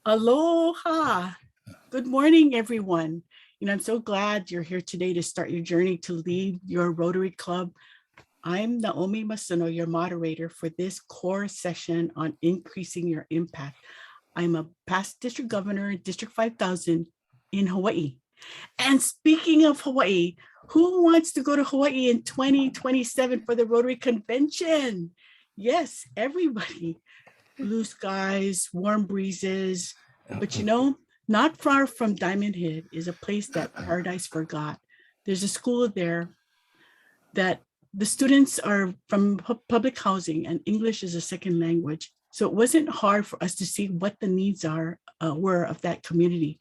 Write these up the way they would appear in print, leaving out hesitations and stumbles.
Aloha. Good morning, everyone. I'm so glad you're here today to start your journey to lead your Rotary Club. I'm Naomi Masuno, your moderator for this core session on increasing your impact. I'm a past district governor in District 5000 in Hawaii. And speaking of Hawaii, who wants to go to Hawaii in 2027 for the Rotary Convention? Yes, everybody. Blue skies, warm breezes. But not far from Diamond Head is a place that Paradise forgot. There's a school there that the students are from public housing and English is a second language. So it wasn't hard for us to see what the needs were of that community.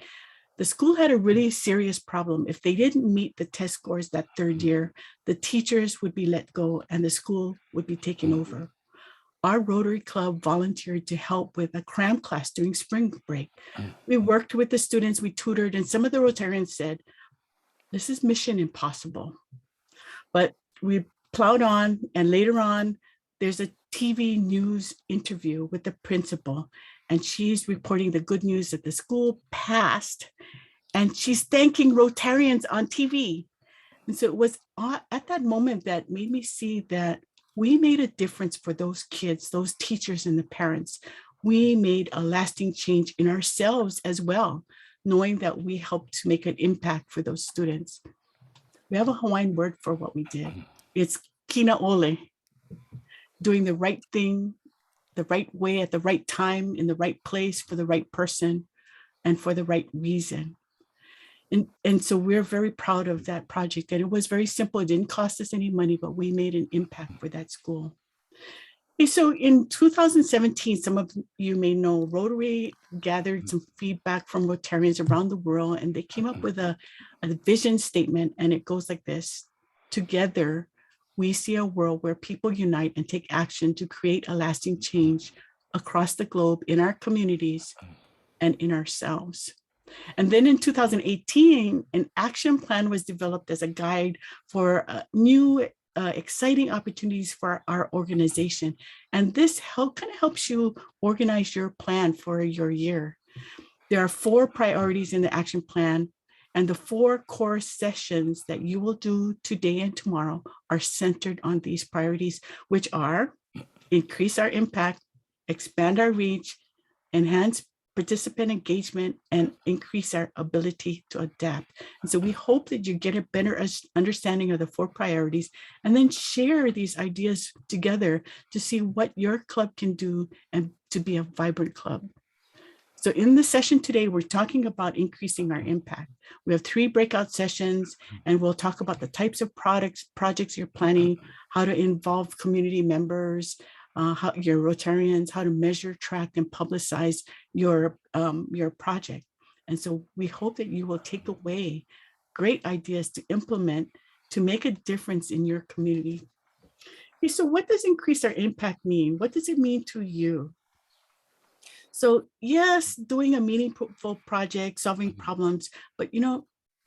The school had a really serious problem. If they didn't meet the test scores that third year, the teachers would be let go and the school would be taken over. Our Rotary Club volunteered to help with a cram class during spring break. We worked with the students, we tutored, and some of the Rotarians said, this is mission impossible. But we plowed on, and later on, there's a TV news interview with the principal, and she's reporting the good news that the school passed, and she's thanking Rotarians on TV. And so it was at that moment that made me see that we made a difference for those kids, those teachers and the parents. We made a lasting change in ourselves as well, knowing that we helped to make an impact for those students. We have a Hawaiian word for what we did. It's kina ole, doing the right thing, the right way at the right time, in the right place for the right person and for the right reason. And so we're very proud of that project. And it was very simple. It didn't cost us any money, but we made an impact for that school. Okay, so in 2017, some of you may know, Rotary gathered some feedback from Rotarians around the world, and they came up with a vision statement, and it goes like this. Together, we see a world where people unite and take action to create a lasting change across the globe in our communities and in ourselves. And then in 2018, an action plan was developed as a guide for new exciting opportunities for our organization. And this kind of helps you organize your plan for your year. There are 4 priorities in the action plan, and the 4 core sessions that you will do today and tomorrow are centered on these priorities, which are increase our impact, expand our reach, enhance participant engagement, and increase our ability to adapt. And so we hope that you get a better understanding of the 4 priorities and then share these ideas together to see what your club can do and to be a vibrant club. So in the session today, we're talking about increasing our impact. We have 3 breakout sessions, and we'll talk about the types of projects you're planning, how to involve community members, how your Rotarians, how to measure, track, and publicize your project. And so we hope that you will take away great ideas to implement to make a difference in your community. Okay, so what does increase our impact mean? What does it mean to you? So yes, doing a meaningful project, solving problems, but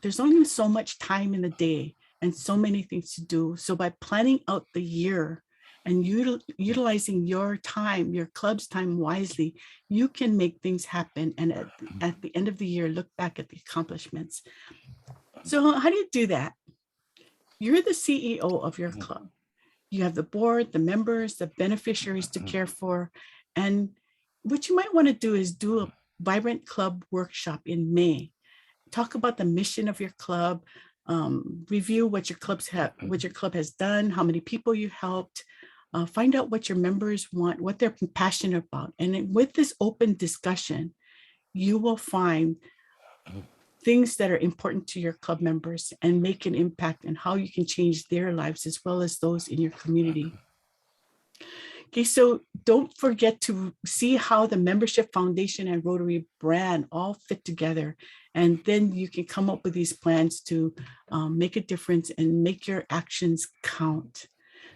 there's only so much time in the day and so many things to do. So by planning out the year and utilizing your time, your club's time wisely, you can make things happen. And at the end of the year, look back at the accomplishments. So how do you do that? You're the CEO of your club. You have the board, the members, the beneficiaries to care for. And what you might want to do is do a vibrant club workshop in May. Talk about the mission of your club, review what your club has done, how many people you helped, find out what your members want, what they're passionate about. And with this open discussion, you will find things that are important to your club members and make an impact and how you can change their lives as well as those in your community. Okay, so don't forget to see how the membership foundation and Rotary brand all fit together. And then you can come up with these plans to make a difference and make your actions count.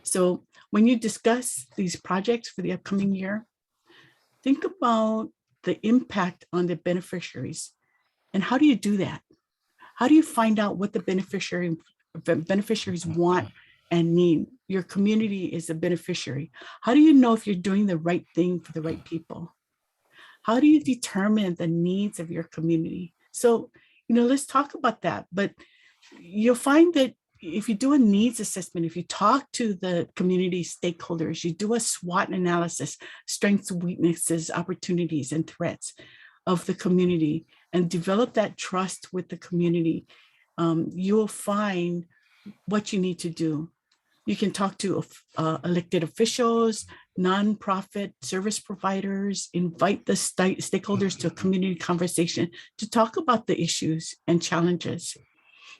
So when you discuss these projects for the upcoming year, think about the impact on the beneficiaries. And how do you do that? How do you find out what the beneficiaries want and need? Your community is a beneficiary. How do you know if you're doing the right thing for the right people? How do you determine the needs of your community? So, let's talk about that. But you'll find that if you do a needs assessment, if you talk to the community stakeholders, you do a SWOT analysis, strengths, weaknesses, opportunities, and threats of the community, and develop that trust with the community, you will find what you need to do. You can talk to elected officials, nonprofit service providers, invite the stakeholders to a community conversation to talk about the issues and challenges.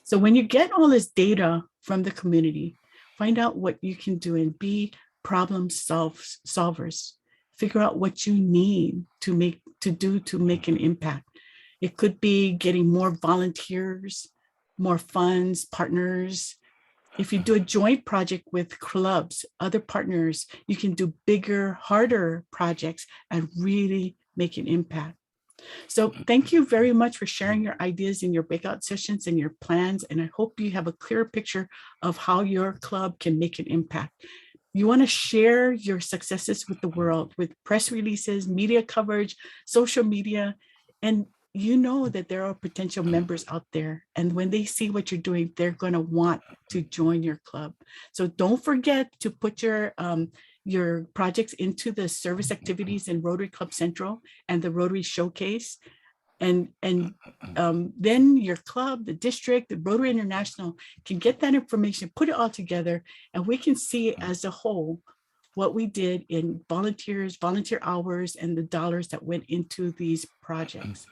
So when you get all this data from the community, find out what you can do and be problem solvers. Figure out what you need to make an impact. It could be getting more volunteers, more funds, partners. If you do a joint project with clubs, other partners, you can do bigger, harder projects and really make an impact. So thank you very much for sharing your ideas in your breakout sessions and your plans. And I hope you have a clear picture of how your club can make an impact. You want to share your successes with the world, with press releases, media coverage, social media, and you know that there are potential members out there. And when they see what you're doing, they're going to want to join your club. So don't forget to put your projects into the service activities in Rotary Club Central and the Rotary Showcase. And then your club, the district, the Rotary International can get that information, put it all together, and we can see as a whole what we did in volunteers, volunteer hours, and the dollars that went into these projects.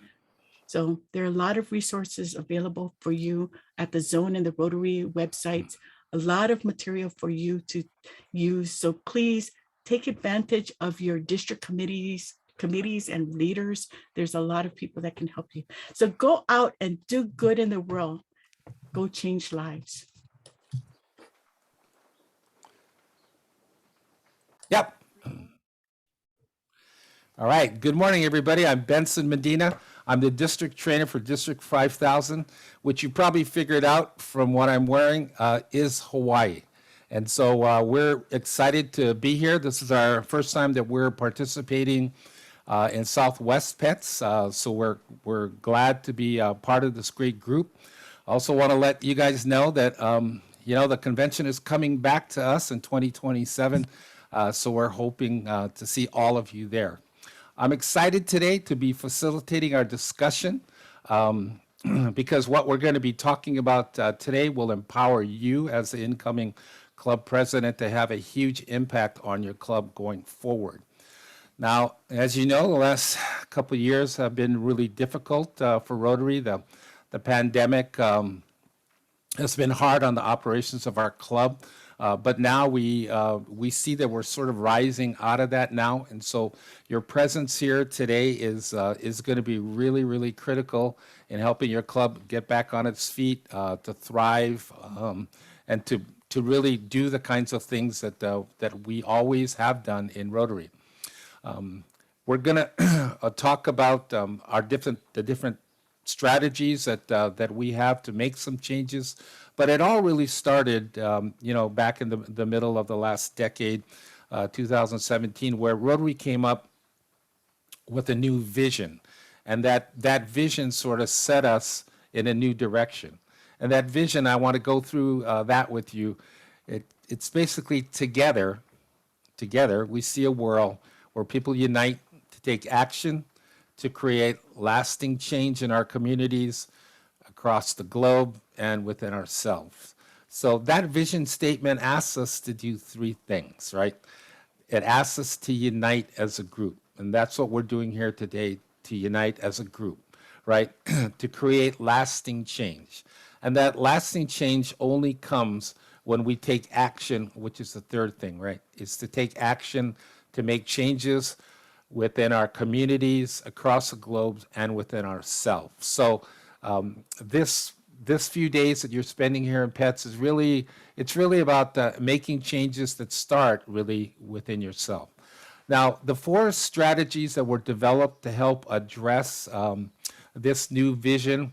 So there are a lot of resources available for you at the Zone and the Rotary websites, a lot of material for you to use. So please take advantage of your district committees and leaders. There's a lot of people that can help you. So go out and do good in the world. Go change lives. Yep. All right. Good morning, everybody. I'm Benson Medina. I'm the district trainer for District 5000, which you probably figured out from what I'm wearing is Hawaii. And so we're excited to be here. This is our first time that we're participating in Southwest Pets. So we're glad to be part of this great group. I also want to let you guys know that, the convention is coming back to us in 2027. So we're hoping to see all of you there. I'm excited today to be facilitating our discussion because what we're going to be talking about today will empower you as the incoming club president to have a huge impact on your club going forward. Now, as you know, the last couple of years have been really difficult for Rotary. The pandemic has been hard on the operations of our club. But now we see that we're sort of rising out of that now, and so your presence here today is going to be really, really critical in helping your club get back on its feet, to thrive, and to really do the kinds of things that we always have done in Rotary. We're going to talk about the different strategies that we have to make some changes. But it all really started, back in the middle of the last decade, 2017, where Rotary came up with a new vision. And that vision sort of set us in a new direction. And that vision, I want to go through that with you. It's basically together, we see a world where people unite to take action, to create lasting change in our communities, across the globe, and within ourselves. So that vision statement asks us to do three things, right? It asks us to unite as a group, and that's what we're doing here today, to unite as a group, right? To create lasting change. And that lasting change only comes when we take action, which is the third thing, right? Is to take action to make changes within our communities, across the globe, and within ourselves. So this few days that you're spending here in Pets is really about making changes that start really within yourself. Now, the four strategies that were developed to help address this new vision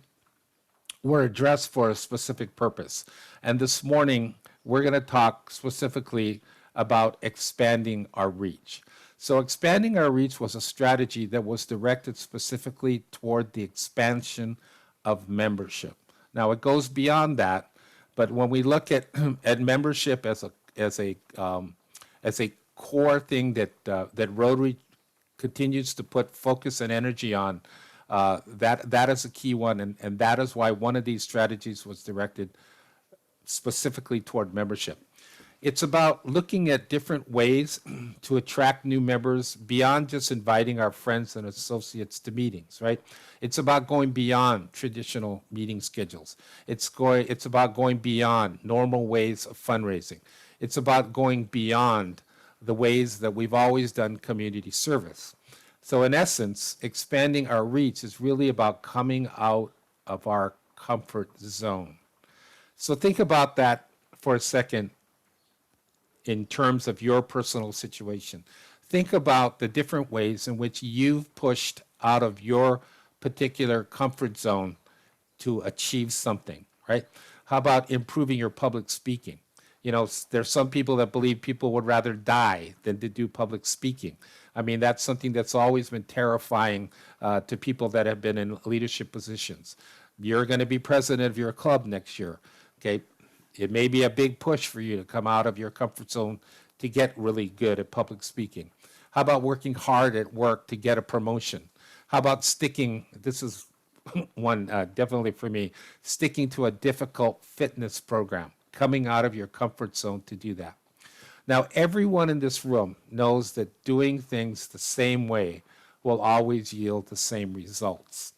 were addressed for a specific purpose. And this morning, we're going to talk specifically about expanding our reach. So expanding our reach was a strategy that was directed specifically toward the expansion of membership. Now it goes beyond that, but when we look at at membership as a core thing that Rotary continues to put focus and energy on, that is a key one, and that is why one of these strategies was directed specifically toward membership. It's about looking at different ways to attract new members beyond just inviting our friends and associates to meetings, right? It's about going beyond traditional meeting schedules. It's about going beyond normal ways of fundraising. It's about going beyond the ways that we've always done community service. So in essence, expanding our reach is really about coming out of our comfort zone. So think about that for a second in terms of your personal situation. Think about the different ways in which you've pushed out of your particular comfort zone to achieve something, right? How about improving your public speaking? You know, there's some people that believe people would rather die than to do public speaking. I mean, that's something that's always been terrifying to people that have been in leadership positions. You're going to be president of your club next year, okay? It may be a big push for you to come out of your comfort zone to get really good at public speaking. How about working hard at work to get a promotion? How about sticking, this is one definitely for me, sticking to a difficult fitness program, coming out of your comfort zone to do that. Now, everyone in this room knows that doing things the same way will always yield the same results.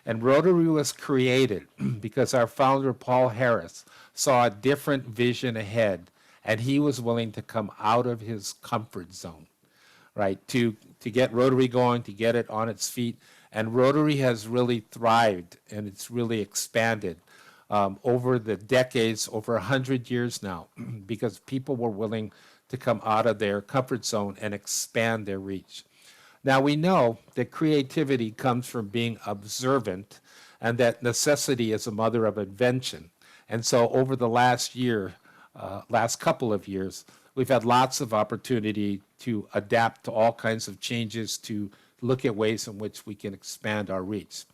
And Rotary was created because our founder, Paul Harris, saw a different vision ahead, and he was willing to come out of his comfort zone, right, to get Rotary going, to get it on its feet. And Rotary has really thrived, and it's really expanded over the decades, over 100 years now, because people were willing to come out of their comfort zone and expand their reach. Now, we know that creativity comes from being observant and that necessity is a mother of invention. And so over the last couple of years, we've had lots of opportunity to adapt to all kinds of changes, to look at ways in which we can expand our reach.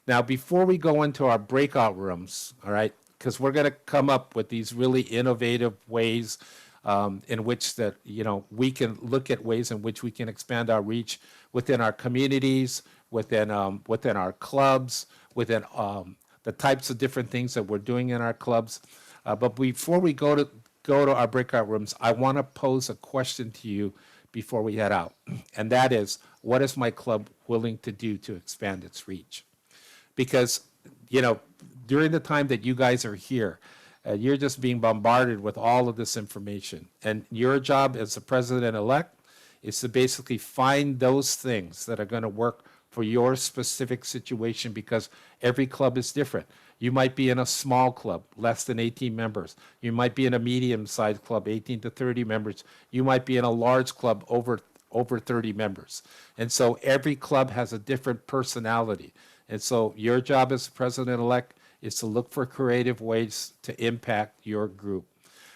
Now, before we go into our breakout rooms, all right, because we're going to come up with these really innovative ways in which that, you know, we can look at ways in which we can expand our reach within our communities, within our clubs, within the types of different things that we're doing in our clubs. But before we go to our breakout rooms, I want to pose a question to you before we head out, and that is, what is my club willing to do to expand its reach? Because, you know, during the time that you guys are here, you're just being bombarded with all of this information. And your job as the president-elect is to basically find those things that are going to work for your specific situation, because every club is different. You might be in a small club, less than 18 members. You might be in a medium-sized club, 18 to 30 members. You might be in a large club, over 30 members. And so every club has a different personality. And so your job as president-elect is to look for creative ways to impact your group.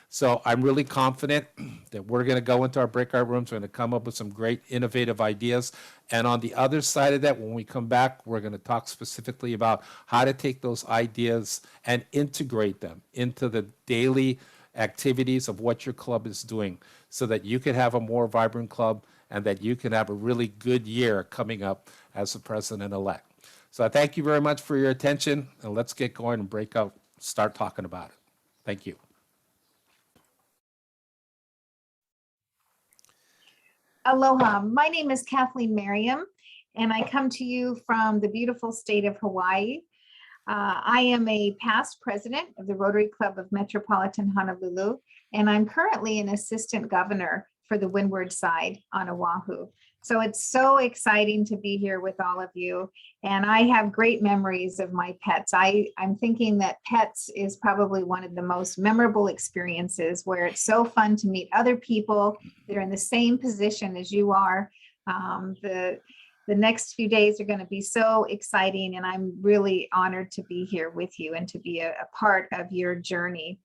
So I'm really confident that we're going to go into our breakout rooms. We're going to come up with some great innovative ideas. And on the other side of that, when we come back, we're going to talk specifically about how to take those ideas and integrate them into the daily activities of what your club is doing, so that you can have a more vibrant club and that you can have a really good year coming up as the president-elect. So I thank you very much for your attention, and let's get going and break out, start talking about it. Thank you. Aloha, my name is Kathleen Merriam, and I come to you from the beautiful state of Hawaii. I am a past president of the Rotary Club of Metropolitan Honolulu, and I'm currently an assistant governor for the windward side on Oahu. So it's so exciting to be here with all of you. And I have great memories of my pets. I'm thinking that pets is probably one of the most memorable experiences, where it's so fun to meet other people that are in the same position as you are. The next few days are going to be so exciting, and I'm really honored to be here with you and to be a part of your journey.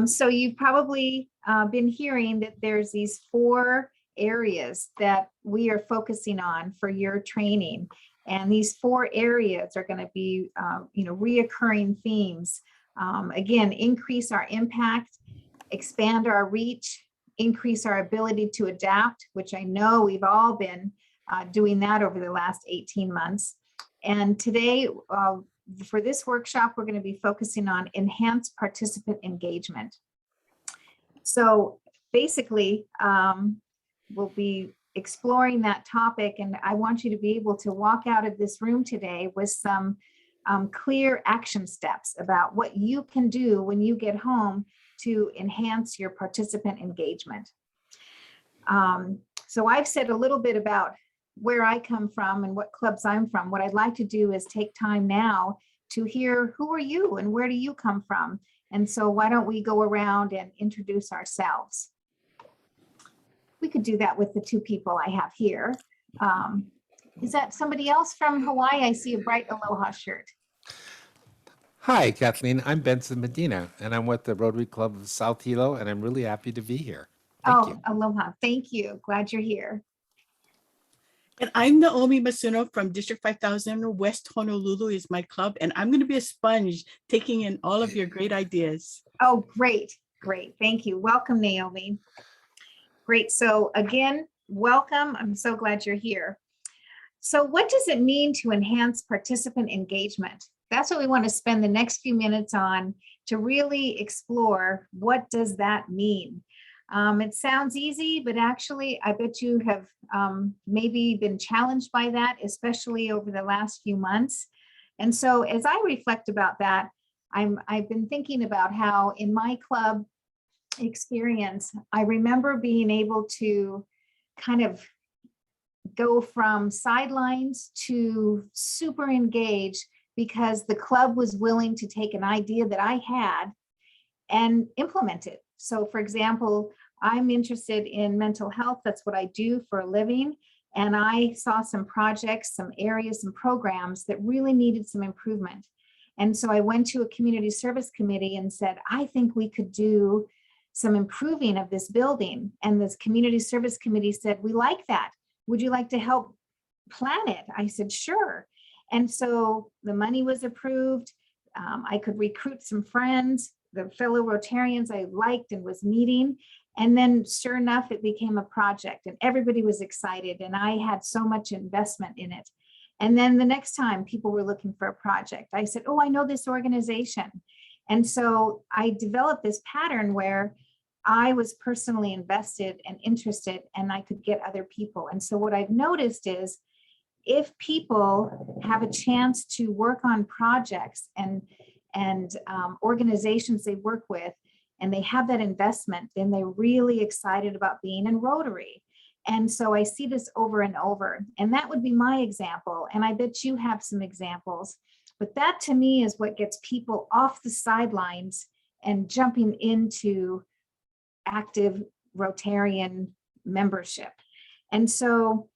So you've probably been hearing that there's these 4 areas that we are focusing on for your training. And these 4 areas are going to be, reoccurring themes. Again, increase our impact, expand our reach, increase our ability to adapt, which I know we've all been doing that over the last 18 months. And today, for this workshop, we're going to be focusing on enhanced participant engagement. So basically, we'll be exploring that topic, and I want you to be able to walk out of this room today with some clear action steps about what you can do when you get home to enhance your participant engagement. So I've said a little bit about where I come from and what clubs I'm from. What I'd like to do is take time now to hear, who are you and where do you come from? And so why don't we go around and introduce ourselves? We could do that with the 2 people I have here. Is that somebody else from Hawaii? I see a bright aloha shirt. Hi, Kathleen. I'm Benson Medina, and I'm with the Rotary Club of South Hilo, and I'm really happy to be here. Thank you. Aloha. Thank you. Glad you're here. And I'm Naomi Masuno from District 5000. West Honolulu is my club, and I'm going to be a sponge taking in all of your great ideas. Oh, great. Great. Thank you. Welcome, Naomi. Great. So again, welcome. I'm so glad you're here. So what does it mean to enhance participant engagement? That's what we want to spend the next few minutes on, to really explore what does that mean. It sounds easy, but actually, I bet you have maybe been challenged by that, especially over the last few months. And so as I reflect about that, I've been thinking about how in my club experience, I remember being able to kind of go from sidelines to super engaged because the club was willing to take an idea that I had and implement it. So for example, I'm interested in mental health. That's what I do for a living. And I saw some projects, some areas, some programs that really needed some improvement. And so I went to a community service committee and said, I think we could do some improving of this building. And this community service committee said, we like that. Would you like to help plan it? I said, sure. And so the money was approved. I could recruit some friends, the fellow Rotarians I liked and was meeting. And then sure enough, it became a project and everybody was excited and I had so much investment in it. And then the next time people were looking for a project, I said, oh, I know this organization. And so I developed this pattern where I was personally invested and interested and I could get other people. And so what I've noticed is if people have a chance to work on projects and organizations they work with, and they have that investment, then they're really excited about being in Rotary. And so I see this over and over, and that would be my example. And I bet you have some examples, but that to me is what gets people off the sidelines and jumping into active Rotarian membership. And so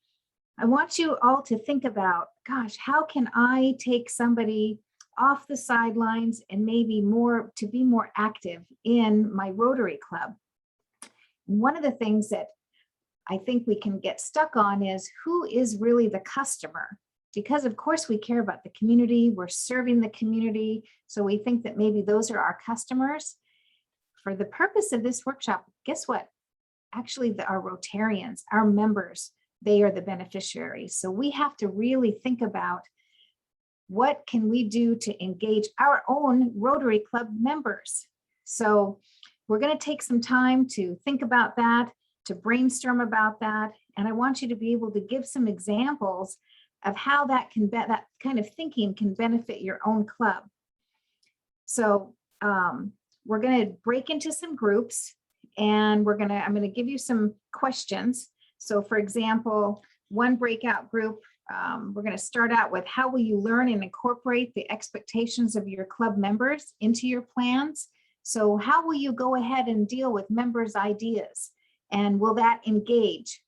I want you all to think about, gosh, how can I take somebody off the sidelines and maybe more to be more active in my Rotary Club? One of the things that I think we can get stuck on is who is really the customer? Because of course we care about the community, we're serving the community. So we think that maybe those are our customers. For the purpose of this workshop, guess what? Actually, our Rotarians, our members, they are the beneficiaries. So we have to really think about what can we do to engage our own Rotary Club members. So we're going to take some time to think about that, to brainstorm about that. And I want you to be able to give some examples of how that kind of thinking can benefit your own club. So we're going to break into some groups and I'm going to give you some questions. So for example, one breakout group, we're going to start out with how will you learn and incorporate the expectations of your club members into your plans? So how will you go ahead and deal with members' ideas? And will that engage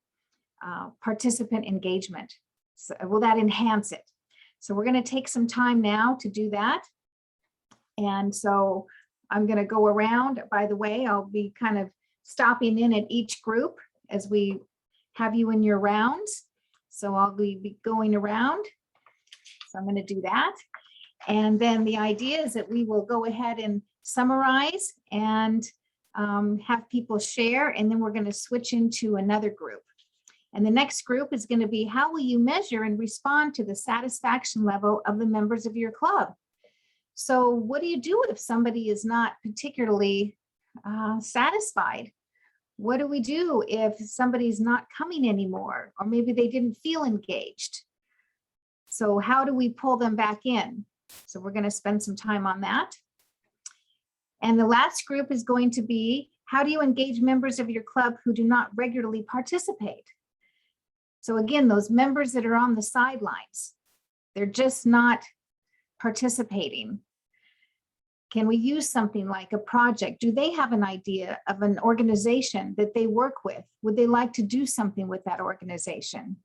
participant engagement? So will that enhance it? So we're going to take some time now to do that. And so I'm going to go around. By the way, I'll be kind of stopping in at each group as we have you in your rounds. So I'll be going around. So I'm going to do that. And then the idea is that we will go ahead and summarize and have people share, and then we're going to switch into another group. And the next group is going to be, how will you measure and respond to the satisfaction level of the members of your club? So what do you do if somebody is not particularly satisfied? What do we do if somebody's not coming anymore, or maybe they didn't feel engaged? So how do we pull them back in? So we're going to spend some time on that. And the last group is going to be, how do you engage members of your club who do not regularly participate? So again, those members that are on the sidelines, they're just not participating. Can we use something like a project? Do they have an idea of an organization that they work with? Would they like to do something with that organization?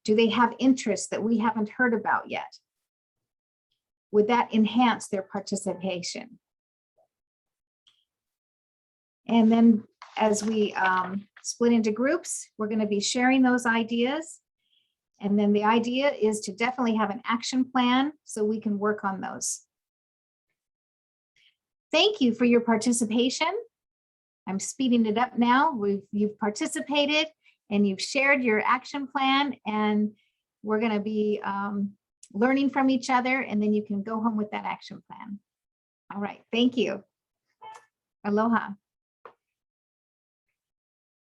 Do they have interests that we haven't heard about yet? Would that enhance their participation? And then as we split into groups, we're going to be sharing those ideas. And then the idea is to definitely have an action plan so we can work on those. Thank you for your participation. I'm speeding it up now. You've participated and you've shared your action plan, and we're going to be learning from each other, and then you can go home with that action plan. All right, thank you. Aloha.